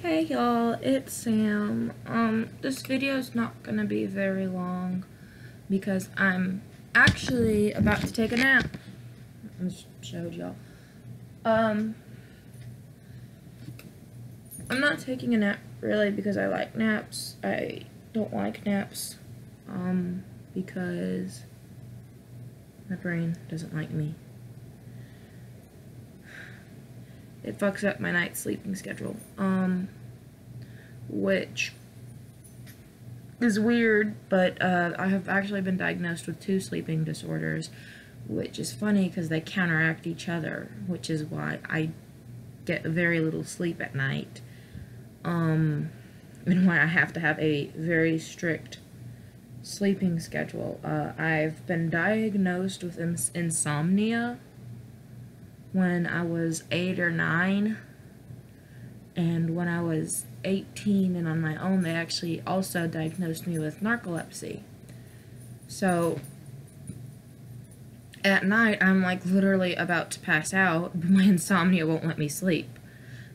Hey y'all, it's Sam. This video is not gonna be very long because I'm actually about to take a nap. I just showed y'all. I'm not taking a nap really because I like naps. I don't like naps, because my brain doesn't like me. It fucks up my night sleeping schedule, which is weird, but I have actually been diagnosed with 2 sleeping disorders, which is funny because they counteract each other, which is why I get very little sleep at night, and why I have to have a very strict sleeping schedule. I've been diagnosed with insomnia when I was 8 or 9, and when I was 18 and on my own, they actually also diagnosed me with narcolepsy. So at night, I'm like literally about to pass out, but my insomnia won't let me sleep.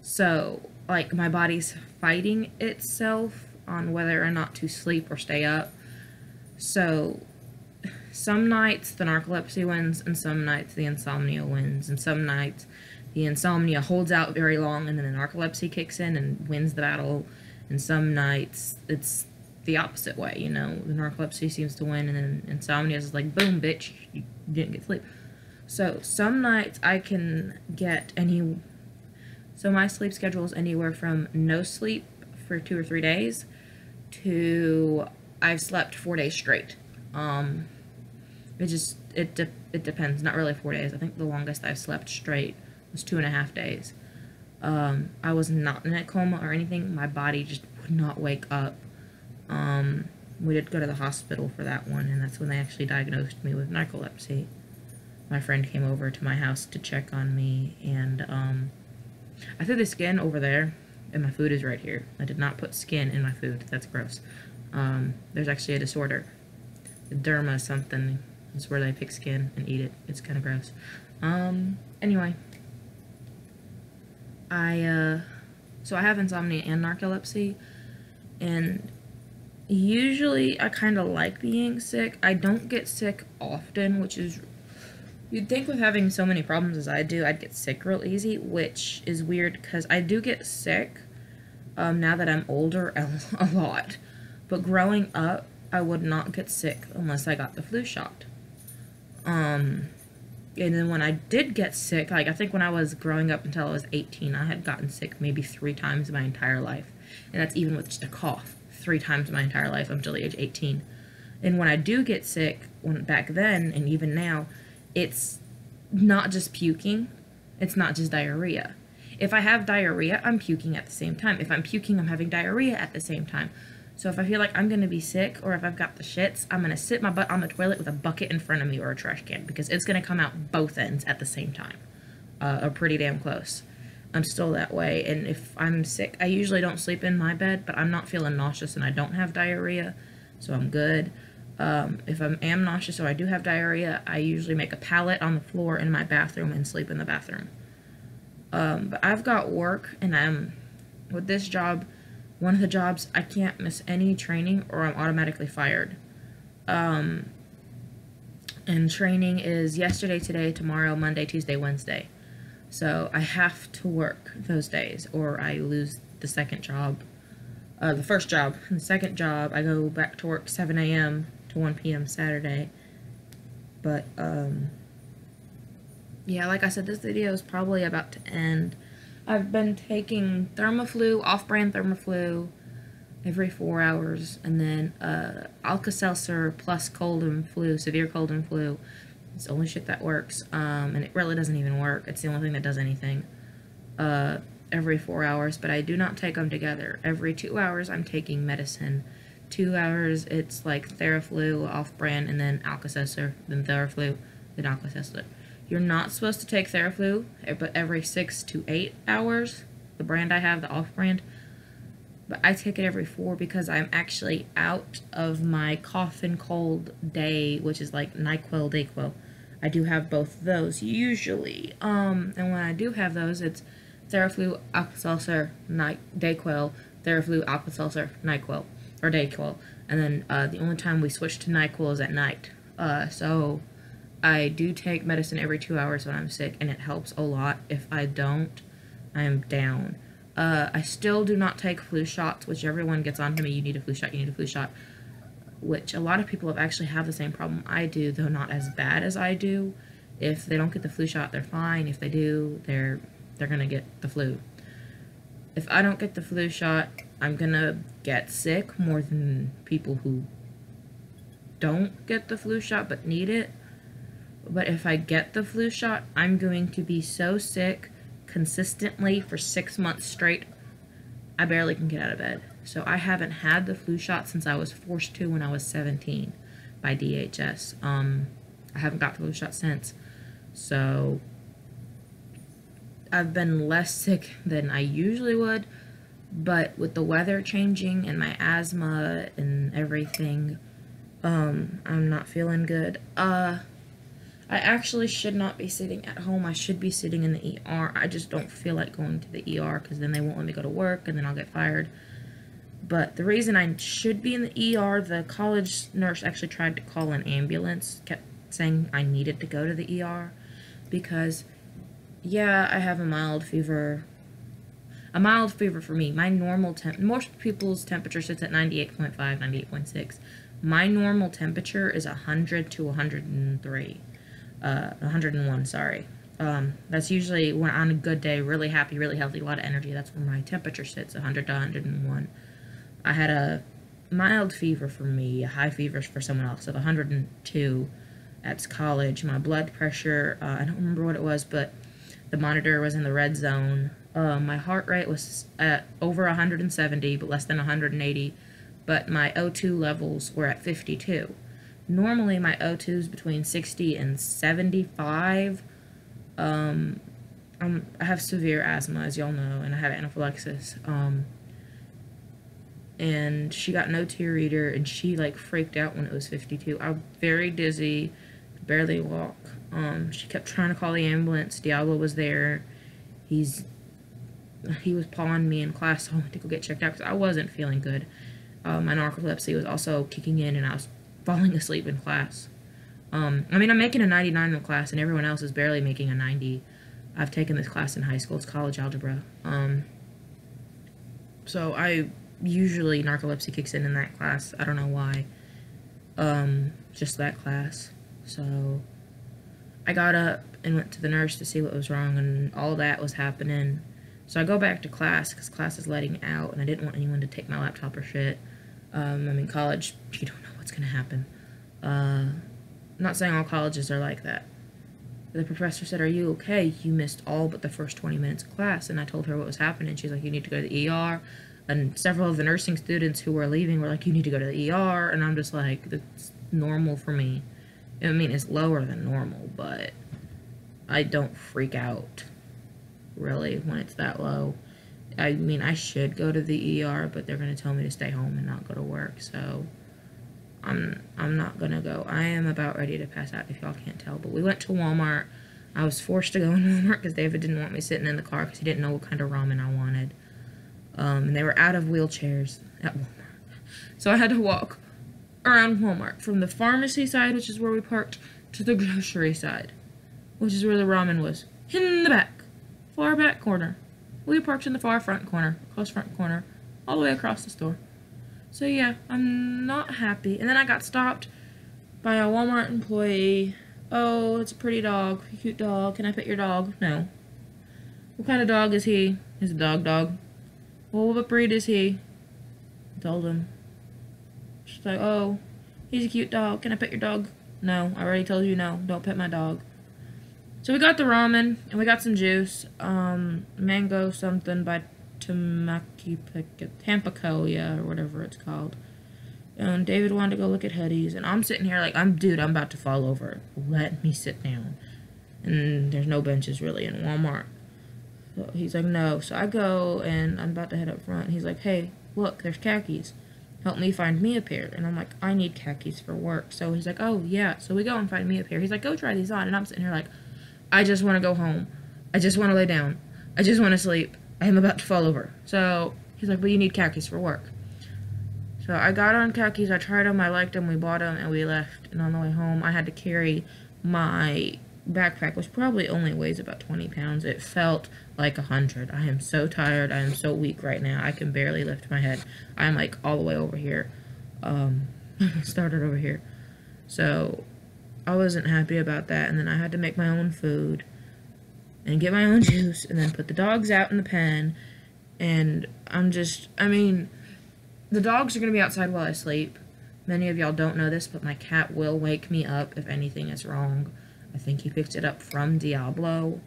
So like my body's fighting itself on whether or not to sleep or stay up. So some nights the narcolepsy wins, and some nights the insomnia wins, and some nights the insomnia holds out very long and then the narcolepsy kicks in and wins the battle, and some nights it's the opposite way, you know, the narcolepsy seems to win and then insomnia is like, boom, bitch, you didn't get sleep. So some nights I can get so my sleep schedule is anywhere from no sleep for 2 or 3 days to I've slept 4 days straight. It depends. Not really 4 days. I think the longest I've slept straight was 2.5 days. I was not in a coma or anything. My body just would not wake up. We did go to the hospital for that one, and that's when they actually diagnosed me with narcolepsy. My friend came over to my house to check on me, and I threw the skin over there, and my food is right here. I did not put skin in my food. That's gross. There's actually a disorder. Derma something. It's where they pick skin and eat it. It's kind of gross. Anyway. So I have insomnia and narcolepsy, and usually I kind of like being sick. I don't get sick often, which is, you'd think with having so many problems as I do, I'd get sick real easy, which is weird because I do get sick, now that I'm older, a lot. But growing up, I would not get sick unless I got the flu shot. And then when I did get sick, like I think when I was growing up until I was 18, I had gotten sick maybe 3 times in my entire life. And that's even with just a cough. 3 times in my entire life until the age of 18. And when I do get sick, back then and even now, it's not just puking. It's not just diarrhea. If I have diarrhea, I'm puking at the same time. If I'm puking, I'm having diarrhea at the same time. So if I feel like I'm going to be sick, or if I've got the shits, I'm going to sit my butt on the toilet with a bucket in front of me or a trash can, because it's going to come out both ends at the same time, or pretty damn close. I'm still that way, and if I'm sick, I usually don't sleep in my bed, but I'm not feeling nauseous and I don't have diarrhea, so I'm good. If I am nauseous or I do have diarrhea, I usually make a pallet on the floor in my bathroom and sleep in the bathroom. But I've got work, and with this job, one of the jobs, I can't miss any training or I'm automatically fired. And training is yesterday, today, tomorrow, Monday, Tuesday, Wednesday. So I have to work those days or I lose the second job. The first job. And the second job, I go back to work 7 a.m. to 1 p.m. Saturday. But, yeah, like I said, this video is probably about to end. I've been taking Thermaflu, off-brand Thermaflu, every 4 hours, and then Alka-Seltzer plus cold and flu, severe cold and flu. It's the only shit that works, and it really doesn't even work. It's the only thing that does anything. Every 4 hours, but I do not take them together. Every 2 hours, I'm taking medicine. 2 hours, it's like Theraflu, off-brand, and then Alka-Seltzer, then Theraflu, then Alka-Seltzer. You're not supposed to take Theraflu, but every 6 to 8 hours, the brand I have, the off-brand. But I take it every 4 because I'm actually out of my cough and cold day, which is like NyQuil, DayQuil. I do have both of those usually. And when I do have those, it's Theraflu, Aqua Seltzer, Dayquil, Theraflu, Aqua Seltzer, NyQuil, or Dayquil. And then the only time we switch to NyQuil is at night. So I do take medicine every 2 hours when I'm sick, and it helps a lot. If I don't, I am down. I still do not take flu shots, which everyone gets on to me, you need a flu shot, you need a flu shot. Which a lot of people actually have the same problem I do, though not as bad as I do. If they don't get the flu shot, they're fine. If they do, they're gonna get the flu. If I don't get the flu shot, I'm gonna get sick more than people who don't get the flu shot but need it. But if I get the flu shot, I'm going to be so sick consistently for 6 months straight, I barely can get out of bed. So I haven't had the flu shot since I was forced to when I was 17 by DHS. I haven't got the flu shot since. So I've been less sick than I usually would, but with the weather changing and my asthma and everything, I'm not feeling good. I actually should not be sitting at home. I should be sitting in the ER. I just don't feel like going to the ER because then they won't let me go to work and then I'll get fired. But the reason I should be in the ER, the college nurse actually tried to call an ambulance, kept saying I needed to go to the ER because, yeah, I have a mild fever. A mild fever for me. My normal most people's temperature sits at 98.5, 98.6. My normal temperature is 100 to 103. 101, sorry. That's usually when on a good day, really happy, really healthy, a lot of energy. That's where my temperature sits, 100 to 101. I had a mild fever for me, a high fever for someone else of 102 at college. My blood pressure, I don't remember what it was, but the monitor was in the red zone. My heart rate was at over 170, but less than 180. But my O2 levels were at 52. Normally, my O2 is between 60 and 75. I have severe asthma, as y'all know, and I have anaphylaxis. And she got an O2 reader, and she, like, freaked out when it was 52. I was very dizzy, barely walk. She kept trying to call the ambulance. Diablo was there. He was pawing me in class, so I went to go get checked out because I wasn't feeling good. My narcolepsy was also kicking in, and I was falling asleep in class. I mean, I'm making a 99 in class, and everyone else is barely making a 90. I've taken this class in high school. It's college algebra. So usually narcolepsy kicks in that class. I don't know why. Just that class. So I got up and went to the nurse to see what was wrong, and all that was happening. So I go back to class because class is letting out, and I didn't want anyone to take my laptop or shit. I'm in college. You don't know what's going to happen. I'm not saying all colleges are like that. The professor said, "Are you okay? You missed all but the first 20 minutes of class." And I told her what was happening. She's like, "You need to go to the ER." And several of the nursing students who were leaving were like, "You need to go to the ER." And I'm just like, that's normal for me. I mean, it's lower than normal, but I don't freak out, really, when it's that low. I mean, I should go to the ER, but they're going to tell me to stay home and not go to work, so I'm not going to go. I am about ready to pass out, if y'all can't tell, but we went to Walmart. I was forced to go in Walmart because David didn't want me sitting in the car because he didn't know what kind of ramen I wanted. And they were out of wheelchairs at Walmart. So I had to walk around Walmart from the pharmacy side, which is where we parked, to the grocery side, which is where the ramen was. In the back. Far back corner. We parked in the far front corner, close front corner, all the way across the store. So yeah, I'm not happy. And then I got stopped by a Walmart employee. "Oh, it's a pretty dog, a cute dog. Can I pet your dog?" "No." "What kind of dog is he?" "He's a dog. "Well, what breed is he?" I told him. She's like, "Oh, he's a cute dog. Can I pet your dog?" "No, I already told you no. Don't pet my dog." So we got the ramen, and we got some juice. Mango something by Tampacoya, or whatever it's called. And David wanted to go look at hoodies, and I'm sitting here like, I'm about to fall over. Let me sit down. And there's no benches, really, in Walmart. So he's like, no. So I go, and I'm about to head up front. He's like, "Hey, look, there's khakis. Help me find me a pair." And I'm like, I need khakis for work. So he's like, "Oh, yeah." So we go and find me a pair. He's like, "Go try these on." And I'm sitting here like, I just want to go home. I just want to lay down. I just want to sleep. I am about to fall over. So he's like, well, you need khakis for work. So I got on khakis, I tried them, I liked them, we bought them, and we left. And on the way home, I had to carry my backpack, which probably only weighs about 20 pounds. It felt like 100. I am so tired. I am so weak right now. I can barely lift my head. I'm like all the way over here. Started over here. So I wasn't happy about that. And then I had to make my own food and get my own juice and then put the dogs out in the pen. And the dogs are going to be outside while I sleep. Many of y'all don't know this, but my cat will wake me up if anything is wrong. I think he picked it up from Diablo.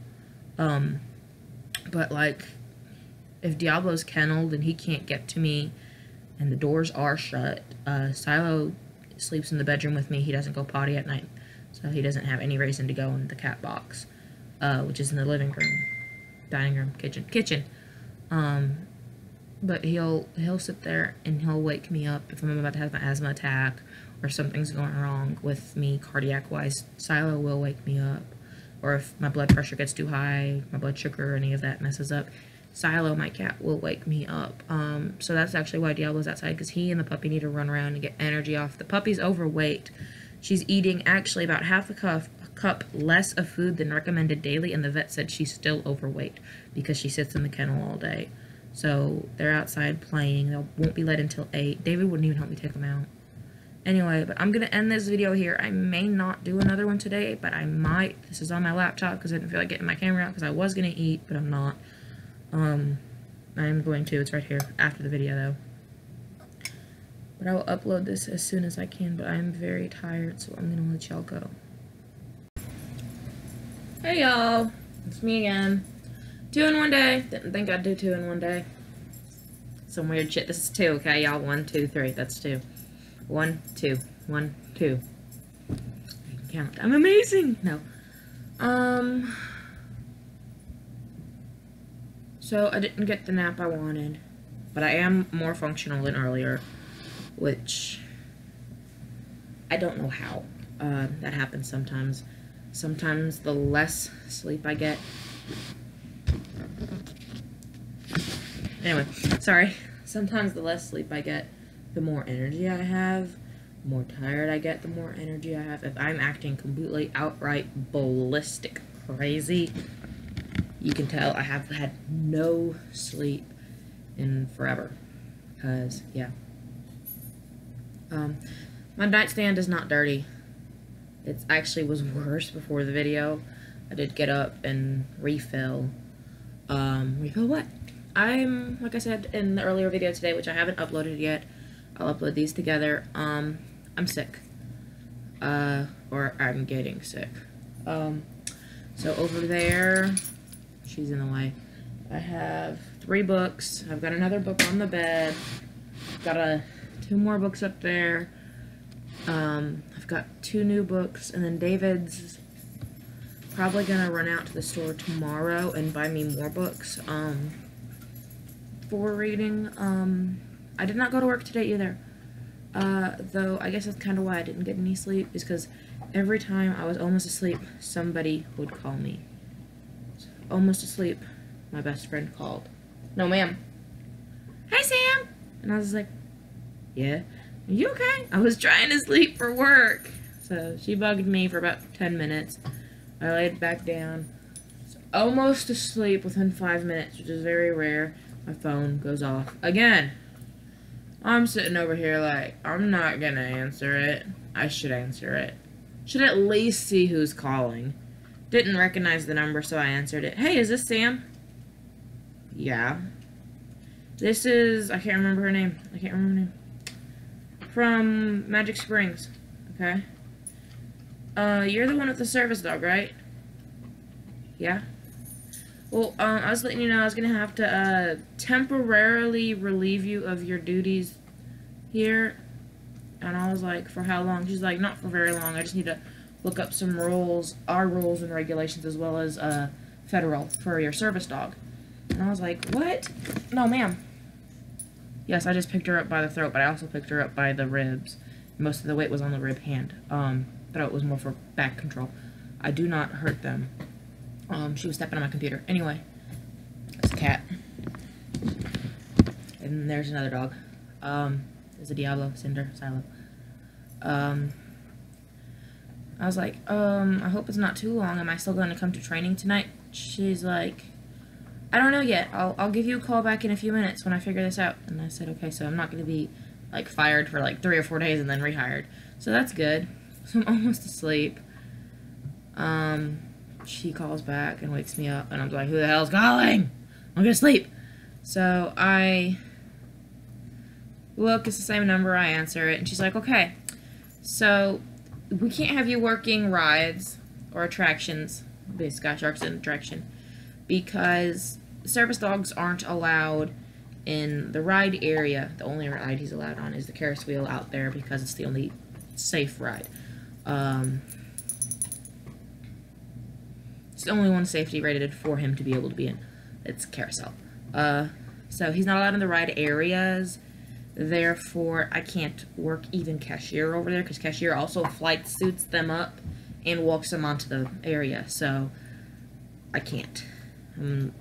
But, like, if Diablo's kenneled and he can't get to me and the doors are shut, Silo sleeps in the bedroom with me. He doesn't go potty at night, so he doesn't have any reason to go in the cat box, which is in the living room, dining room, kitchen. But he'll sit there and he'll wake me up if I'm about to have an asthma attack or something's going wrong with me cardiac-wise. Silo will wake me up. Or if my blood pressure gets too high, my blood sugar, or any of that messes up, Silo, my cat, will wake me up. So that's actually why Diablo's outside, because he and the puppy need to run around and get energy off. The puppy's overweight. She's eating actually about half a cup less of food than recommended daily, and the vet said she's still overweight because she sits in the kennel all day. So they're outside playing. They won't be let until 8. David wouldn't even help me take them out. Anyway, but I'm going to end this video here. I may not do another one today, but I might. This is on my laptop because I didn't feel like getting my camera out because I was going to eat, but I'm not. I'm going to. It's right here after the video, though. But I will upload this as soon as I can, but I am very tired, so I'm going to let y'all go. Hey, y'all. It's me again. 2 in 1 day. Didn't think I'd do 2 in 1 day. Some weird shit. This is 2, okay, y'all? 1, 2, 3. That's 2. 1, 2. 1, 2. I can count. I'm amazing! No. So I didn't get the nap I wanted. But I am more functional than earlier. Which I don't know how. That happens sometimes. Sometimes the less sleep I get. Anyway, sorry. Sometimes the less sleep I get, the more energy I have. The more tired I get, the more energy I have. If I'm acting completely outright ballistic crazy, you can tell I have had no sleep in forever. Because, yeah. My nightstand is not dirty. It actually was worse before the video. I did get up and refill. Refill what? Like I said in the earlier video today, which I haven't uploaded yet, I'll upload these together. I'm sick. Or I'm getting sick. So over there, she's in the way. I have 3 books. I've got another book on the bed. I've got 2 more books up there. I've got 2 new books, and then David's probably gonna run out to the store tomorrow and buy me more books, for reading. I did not go to work today either, though I guess that's kind of why I didn't get any sleep, is because every time I was almost asleep, somebody would call me. Almost asleep, my best friend called. No, ma'am. Hey, Sam! And I was like, yeah? Are you okay? I was trying to sleep for work. So she bugged me for about 10 minutes. I laid back down. Almost asleep within 5 minutes, which is very rare. My phone goes off again. I'm sitting over here like, I'm not gonna answer it. I should answer it. Should at least see who's calling. Didn't recognize the number, so I answered it. Hey, is this Sam? Yeah. This is, I can't remember her name. From Magic Springs. Okay. You're the one with the service dog, right? Yeah? Well, I was letting you know I was gonna have to, temporarily relieve you of your duties here. And I was like, for how long? She's like, not for very long. I just need to look up some rules, our rules and regulations, as well as, federal for your service dog. And I was like, what? No, ma'am. Yes, I just picked her up by the throat, but I also picked her up by the ribs. Most of the weight was on the rib hand. Throat was more for back control. I do not hurt them. She was stepping on my computer. Anyway, And there's another dog. There's a Diablo, Cinder, Silo. I was like, I hope it's not too long. Am I still going to come to training tonight? She's like, I don't know yet. I'll give you a call back in a few minutes when I figure this out. And I said, okay, so I'm not going to be, like, fired for, like, 3 or 4 days and then rehired. So that's good. So I'm almost asleep. She calls back and wakes me up, and I'm like, who the hell's calling? I'm gonna sleep. So I look, it's the same number, I answer it, and she's like, okay, so we can't have you working rides or attractions, basically Sky Shark's an attraction, because service dogs aren't allowed in the ride area. The only ride he's allowed on is the Ferris wheel out there because it's the only safe ride. It's the only one safety rated for him to be able to be in. It's carousel. So he's not allowed in the ride areas. Therefore, I can't work even cashier over there because cashier also flight suits them up and walks them onto the area. So I can't. I'm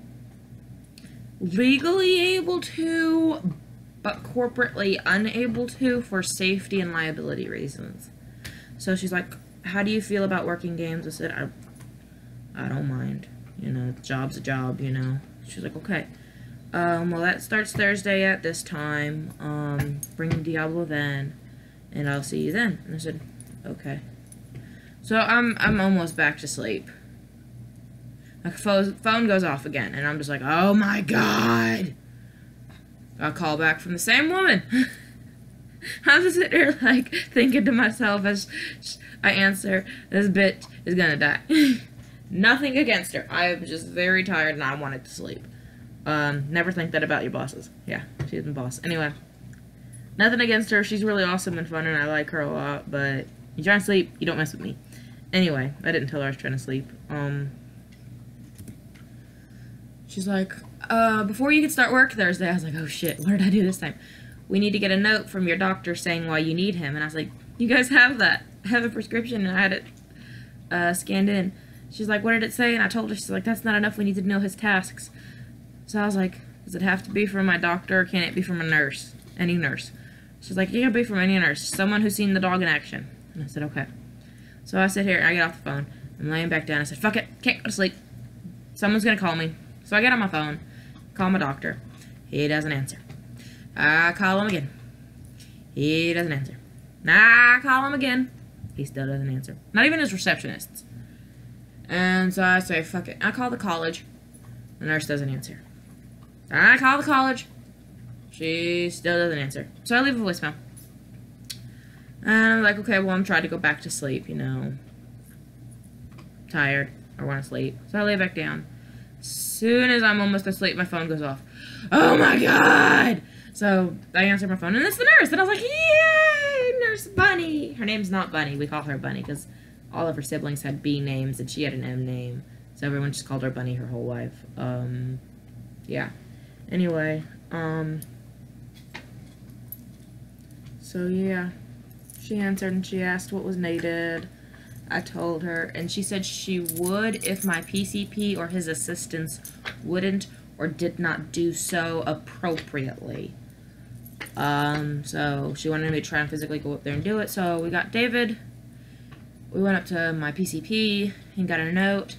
legally able to, but corporately unable to for safety and liability reasons. So she's like, how do you feel about working games? I said, I don't mind. You know, job's a job, you know. She's like, okay. Well, that starts Thursday at this time. Bring Diablo then, and I'll see you then. And I said, okay. So I'm almost back to sleep. My phone goes off again, and I'm just like, oh my god! A call back from the same woman. I'm just sitting there, like, thinking to myself as I answer, this bitch is gonna die. Nothing against her. I'm just very tired, and I wanted to sleep. Never think that about your bosses. Yeah, she's my boss. Anyway, nothing against her. She's really awesome and fun, and I like her a lot, but you try to sleep, you don't mess with me. Anyway, I didn't tell her I was trying to sleep. She's like, before you can start work Thursday, I was like, oh shit, what did I do this time? We need to get a note from your doctor saying why you need him. And I was like, you guys have that. I have a prescription, and I had it scanned in. She's like, what did it say? And I told her, she's like, that's not enough. We need to know his tasks. So I was like, does it have to be from my doctor, or can it be from a nurse? Any nurse. She's like, it can be from any nurse. Someone who's seen the dog in action. And I said, okay. So I sit here, and I get off the phone. I'm laying back down. I said, fuck it. Can't go to sleep. Someone's going to call me. So I get on my phone, call my doctor. He doesn't answer. I call him again. He doesn't answer. I call him again. He still doesn't answer. Not even his receptionists. And so I say, fuck it. I call the college. The nurse doesn't answer. I call the college. She still doesn't answer. So I leave a voicemail. And I'm like, okay, well, I'm trying to go back to sleep, you know. Tired. I want to sleep. So I lay back down. As soon as I'm almost asleep, my phone goes off. Oh my god! So I answer my phone, and it's the nurse. And I was like, yay! Nurse Bunny! Her name's not Bunny. We call her Bunny because all of her siblings had B names, and she had an M name. So everyone just called her Bunny her whole life. Yeah. Anyway, so yeah. She answered, and she asked what was needed. I told her, and she said she would if my PCP or his assistants wouldn't or did not do so appropriately. So she wanted me to try and physically go up there and do it. So we got David. We went up to my PCP and got a note.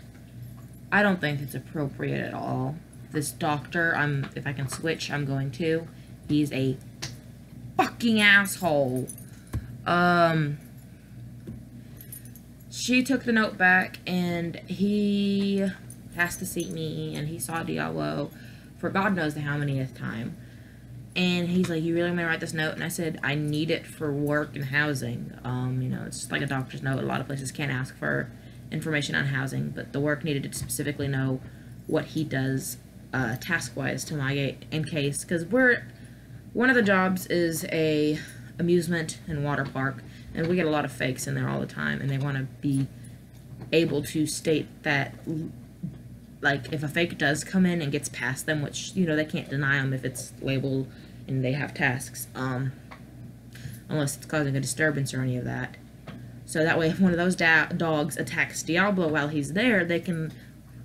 I don't think it's appropriate at all. This doctor, if I can switch, I'm going to. He's a fucking asshole. She took the note back, and he asked to see me, and he saw Diablo for God knows how manyth time. And he's like, you really want me to write this note? And I said, I need it for work and housing. You know, it's just like a doctor's note. A lot of places can't ask for information on housing, but the work needed to specifically know what he does task-wise to my in case, because one of the jobs is a amusement and water park, and we get a lot of fakes in there all the time, and they want to be able to state that, like, if a fake does come in and gets past them, which, you know, they can't deny them if it's labeled and they have tasks, unless it's causing a disturbance or any of that. So that way, if one of those dogs attacks Diablo while he's there, they can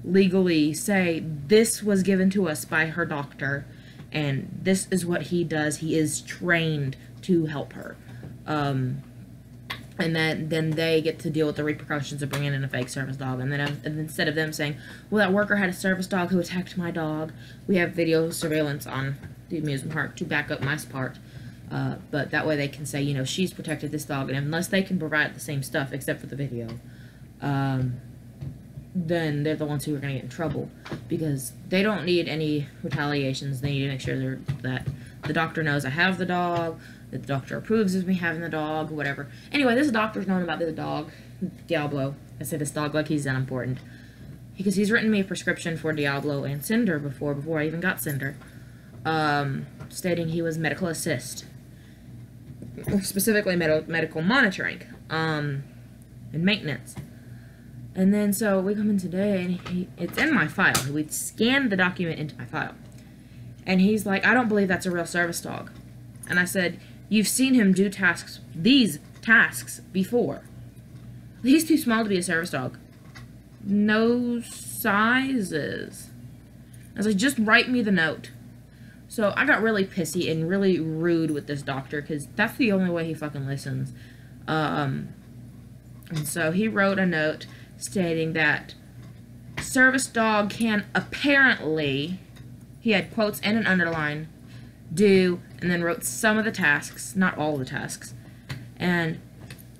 legally say, this was given to us by her doctor, and this is what he does. He is trained to help her. And then they get to deal with the repercussions of bringing in a fake service dog. And then instead of them saying, well, that worker had a service dog who attacked my dog, we have video surveillance on the amusement park to back up my part. But that way they can say, you know, she's protected this dog. And unless they can provide the same stuff except for the video, then they're the ones who are going to get in trouble. Because they don't need any retaliations. They need to make sure that the doctor knows I have the dog, that the doctor approves of me having the dog, whatever. Anyway, this doctor's known about this dog, Diablo. I say this dog like he's unimportant. Because he's written me a prescription for Diablo and Cinder before I even got Cinder. Stating he was medical assist. Specifically medical monitoring. And maintenance. And then so we come in today and it's in my file. We scanned the document into my file. And he's like, I don't believe that's a real service dog. And I said, you've seen him do these tasks before. He's too small to be a service dog. No sizes. I was like, just write me the note. So I got really pissy and really rude with this doctor because that's the only way he fucking listens. And so he wrote a note stating that service dog can apparently, he had quotes and an underline, do, and then wrote some of the tasks, not all the tasks. And,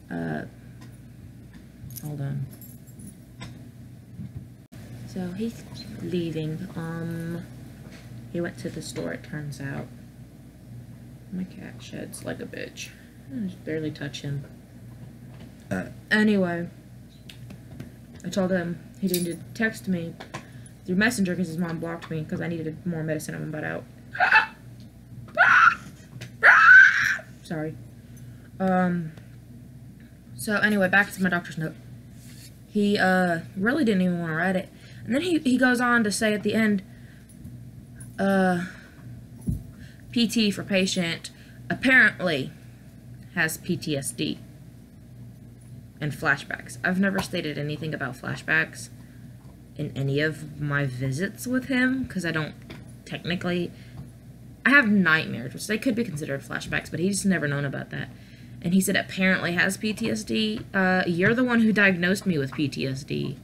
hold on. So he's leaving. He went to the store, it turns out. My cat sheds like a bitch. I just barely touch him. Anyway, I told him he needed to text me through Messenger because his mom blocked me because I needed more medicine on my butt out. Sorry. So anyway, back to my doctor's note. He really didn't even want to write it. And then he goes on to say at the end, PT for patient apparently has PTSD and flashbacks. I've never stated anything about flashbacks in any of my visits with him because I don't technically... I have nightmares, which they could be considered flashbacks, but he's never known about that. And he said apparently has PTSD. You're the one who diagnosed me with PTSD.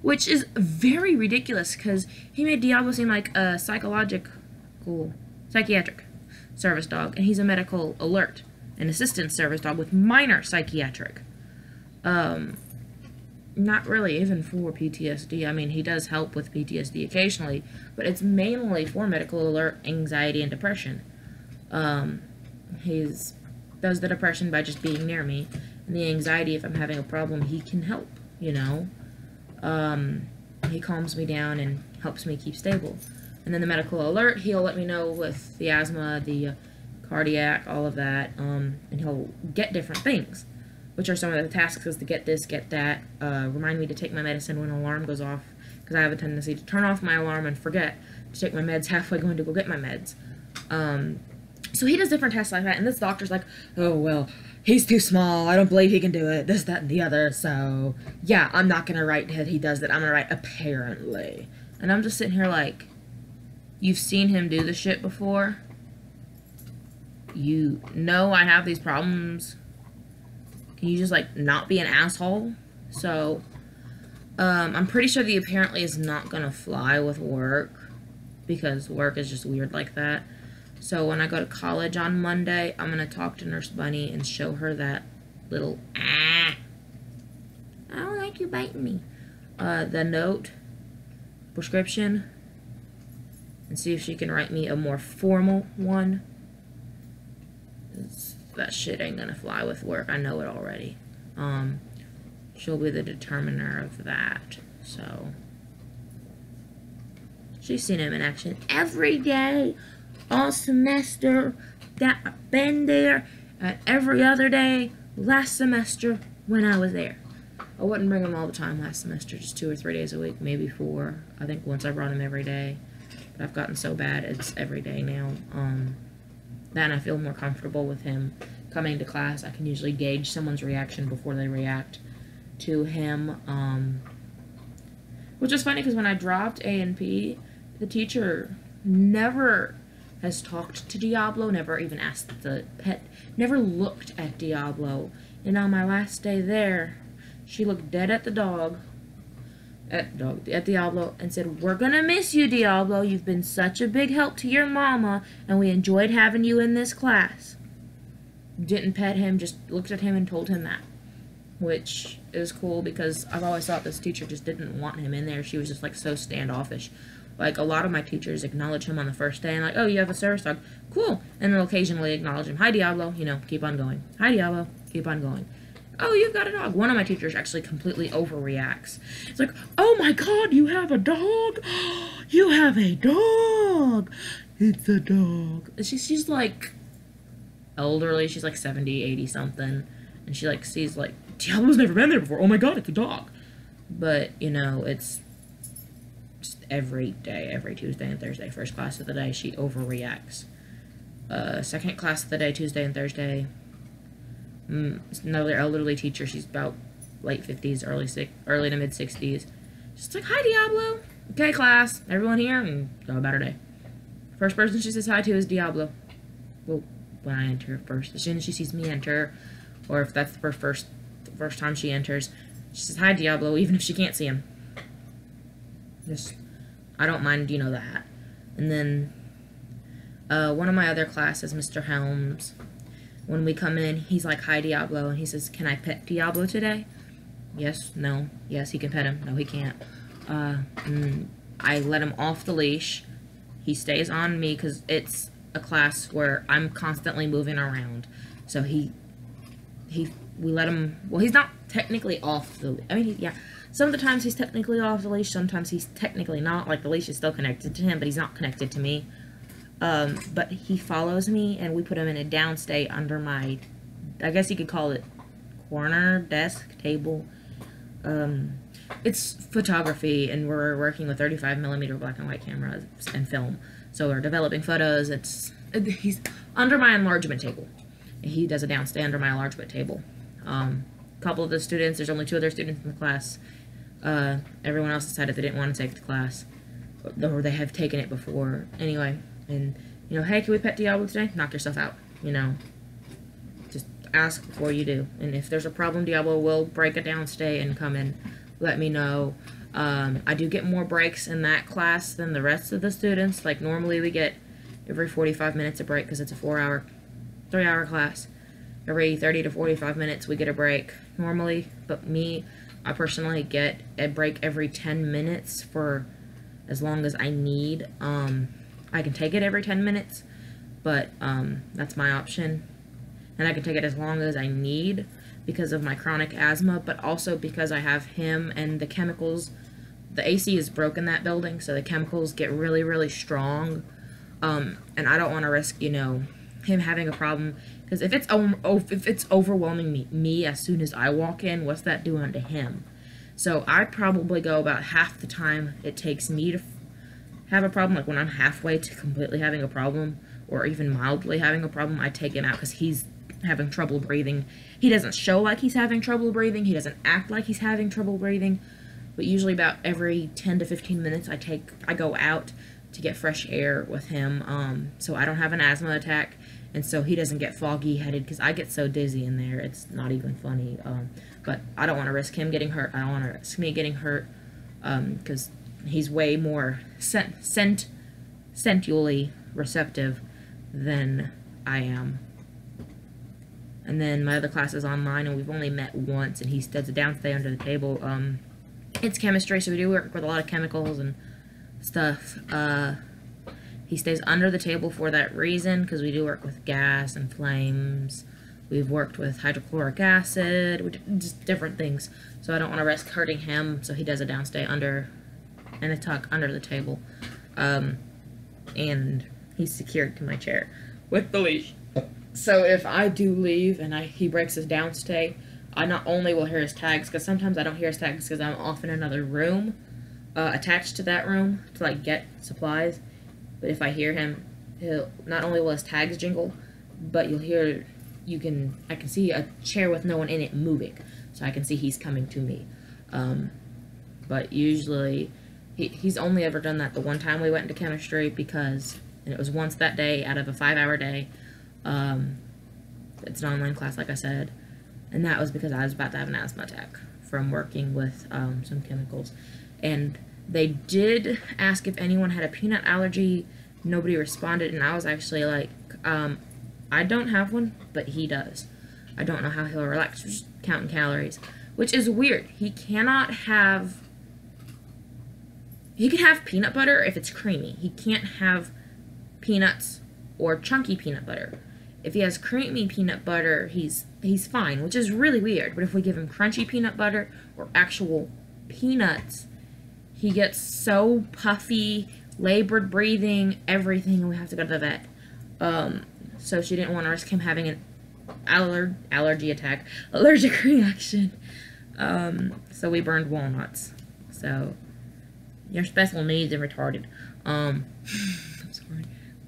Which is very ridiculous, because he made Diablo seem like a psychiatric service dog, and he's a medical alert, an assistance service dog with minor psychiatric. Not really even for PTSD. I mean, he does help with PTSD occasionally, but it's mainly for medical alert, anxiety, and depression. He does the depression by just being near me, and the anxiety, if I'm having a problem, he can help, you know. He calms me down and helps me keep stable. And then the medical alert, he'll let me know with the asthma, the cardiac, all of that, and he'll get different things, which are some of the tasks is to get this, get that, remind me to take my medicine when an alarm goes off, because I have a tendency to turn off my alarm and forget to take my meds halfway going to go get my meds. So he does different tests like that, and this doctor's like, oh, well, he's too small, I don't believe he can do it, this, that, and the other, so, yeah, I'm not gonna write that he does that, I'm gonna write apparently. And I'm just sitting here like, you've seen him do this shit before? You know I have these problems. Can you just, like, not be an asshole? So, I'm pretty sure the apparently is not gonna fly with work, because work is just weird like that. So when I go to college on Monday, I'm going to talk to Nurse Bunny and show her that little, I don't like you biting me, the note, prescription, and see if she can write me a more formal one. That shit ain't going to fly with work. I know it already. She'll be the determiner of that. So, she's seen him in action every day. All semester that I've been there, every other day last semester when I was there. I wouldn't bring him all the time last semester, just 2 or 3 days a week, maybe 4. I think once I brought him every day, but I've gotten so bad it's every day now. Then I feel more comfortable with him coming to class. I can usually gauge someone's reaction before they react to him. Which is funny because when I dropped A and P, the teacher never has talked to Diablo, never even asked the pet, never looked at Diablo. And on my last day there, she looked dead at the dog, at Diablo, and said, "We're gonna miss you, Diablo. You've been such a big help to your mama, and we enjoyed having you in this class." Didn't pet him, just looked at him and told him that. Which is cool, because I've always thought this teacher just didn't want him in there. She was just, like, so standoffish. Like, a lot of my teachers acknowledge him on the first day, and like, "Oh, you have a service dog? Cool." And they'll occasionally acknowledge him. "Hi, Diablo." You know, keep on going. "Hi, Diablo." Keep on going. "Oh, you've got a dog." One of my teachers actually completely overreacts. It's like, "Oh my god, you have a dog? You have a dog! It's a dog." She's like, elderly. She's like 70, 80 something. And she, like, sees, like, "Diablo's never been there before. Oh my god, it's a dog." But, you know, it's just every day, every Tuesday and Thursday. First class of the day, she overreacts. Second class of the day, Tuesday and Thursday. Another elderly teacher. She's about late 50s, early to mid 60s. She's like, "Hi, Diablo." "Okay, class. Everyone here?" And go about her day. First person she says hi to is Diablo. Well, when I enter first. As soon as she sees me enter, or if that's the first time she enters, she says, "Hi, Diablo," even if she can't see him. Just, I don't mind, you know, that. And then, one of my other classes, Mr. Helms, when we come in, he's like, "Hi, Diablo," and he says, "Can I pet Diablo today?" Yes, no, yes, he can pet him. No, he can't. I let him off the leash. He stays on me because it's a class where I'm constantly moving around. So we let him, well, he's not technically off the, I mean, yeah, some of the times he's technically off the leash, sometimes he's technically not, like the leash is still connected to him, but he's not connected to me. But he follows me, and we put him in a down state under my, I guess you could call it corner, desk, table. It's photography, and we're working with 35mm black and white cameras and film. So we're developing photos. He's under my enlargement table. He does a downstay under my enlargement table. A couple of the students, there's only 2 other students in the class. Everyone else decided they didn't want to take the class, or they have taken it before. Anyway, and, you know, "Hey, can we pet Diablo today?" Knock yourself out, you know. Just ask before you do. And if there's a problem, Diablo will break a downstay and come and let me know. I do get more breaks in that class than the rest of the students. Like, normally we get every 45 minutes a break because it's a 3-hour class. Every 30 to 45 minutes we get a break normally, but I personally get a break every 10 minutes for as long as I need. I can take it every 10 minutes, but that's my option. And I can take it as long as I need because of my chronic asthma, but also because I have him and the chemicals. The AC is broken in that building, so the chemicals get really, really strong. And I don't want to risk, you know, him having a problem, because if it's overwhelming me as soon as I walk in, what's that doing to him? So I probably go about half the time it takes me to have a problem. Like, when I'm halfway to completely having a problem, or even mildly having a problem, I take him out because he's having trouble breathing. He doesn't show like he's having trouble breathing. He doesn't act like he's having trouble breathing. But usually about every 10 to 15 minutes I go out to get fresh air with him, so I don't have an asthma attack, and so he doesn't get foggy-headed, because I get so dizzy in there, it's not even funny. But I don't want to risk him getting hurt. I don't want to risk me getting hurt, because he's way more sensually receptive than I am. And then my other class is online, and we've only met once, and he does a downstay under the table. It's chemistry, so we do work with a lot of chemicals and stuff. He stays under the table for that reason, because we do work with gas and flames. We've worked with hydrochloric acid, just different things. So I don't want to risk hurting him, so he does a downstay under and a tuck under the table. And he's secured to my chair with the leash. So if I do leave and he breaks his downstay, I not only will hear his tags, because sometimes I don't hear his tags because I'm off in another room, attached to that room to, like, get supplies. But if I hear him, not only will his tags jingle, but you'll hear, I can see a chair with no one in it moving, so I can see he's coming to me. But usually, he's only ever done that the one time we went into chemistry, because And it was once that day out of a 5-hour day. It's an online class, like I said. And that was because I was about to have an asthma attack from working with some chemicals. And they did ask if anyone had a peanut allergy. Nobody responded, and I was actually like, I don't have one, but he does. I don't know how he'll relax just counting calories, which is weird. He cannot have... He can have peanut butter if it's creamy. He can't have peanuts or chunky peanut butter. If he has creamy peanut butter, he's fine, which is really weird. But if we give him crunchy peanut butter or actual peanuts, he gets so puffy, labored breathing, everything, and we have to go to the vet. So she didn't want to risk him having an allergic reaction. So we burned walnuts. So you're special needs and retarded. I'm sorry.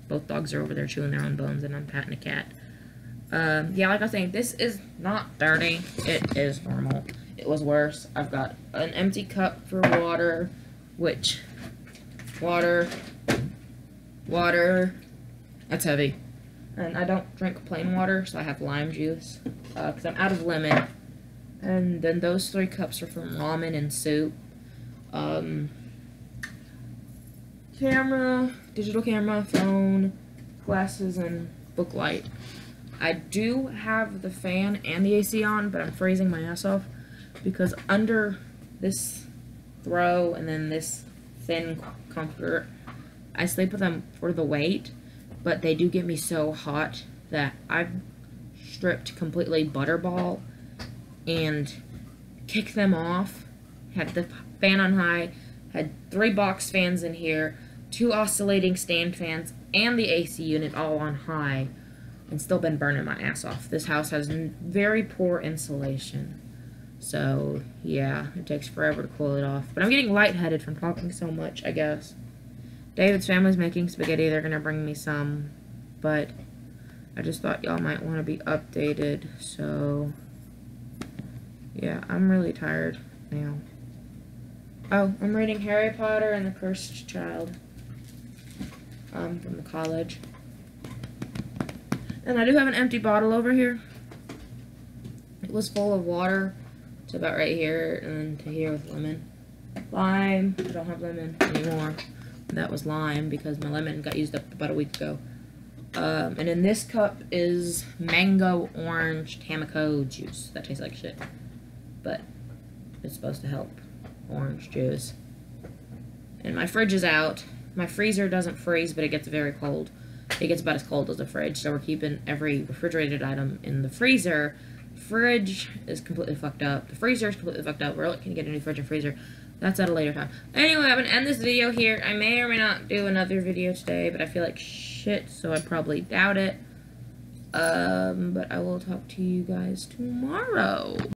Both dogs are over there chewing their own bones, and I'm patting a cat. Yeah, like I was saying, this is not dirty. It is normal. It was worse. I've got an empty cup for water, which water, that's heavy. And I don't drink plain water, so I have lime juice, because I'm out of lemon. And then those 3 cups are from ramen and soup. Camera, digital camera, phone, glasses, and book light. I do have the fan and the AC on, but I'm freezing my ass off, because under this throw and then this thin comforter, I sleep with them for the weight, but they do get me so hot that I've stripped completely Butterball and kicked them off, had the fan on high, had 3 box fans in here, 2 oscillating stand fans, and the AC unit all on high, and still been burning my ass off. This house has very poor insulation. So, yeah, it takes forever to cool it off. But I'm getting lightheaded from talking so much, I guess. David's family's making spaghetti. They're going to bring me some. But I just thought y'all might want to be updated. So, yeah, I'm really tired now. Oh, I'm reading Harry Potter and the Cursed Child. From the college. And I do have an empty bottle over here. It was full of water to about right here, and then to here with lemon. Lime. I don't have lemon anymore. That was lime because my lemon got used up about a week ago. And in this cup is mango orange Tamako juice. That tastes like shit. But it's supposed to help. Orange juice. And my fridge is out. My freezer doesn't freeze, but it gets very cold. It gets about as cold as the fridge, so we're keeping every refrigerated item in the freezer. Fridge is completely fucked up. The freezer is completely fucked up. We're looking to get a new fridge and freezer. That's at a later time. Anyway, I'm going to end this video here. I may or may not do another video today, but I feel like shit, so I probably doubt it. But I will talk to you guys tomorrow.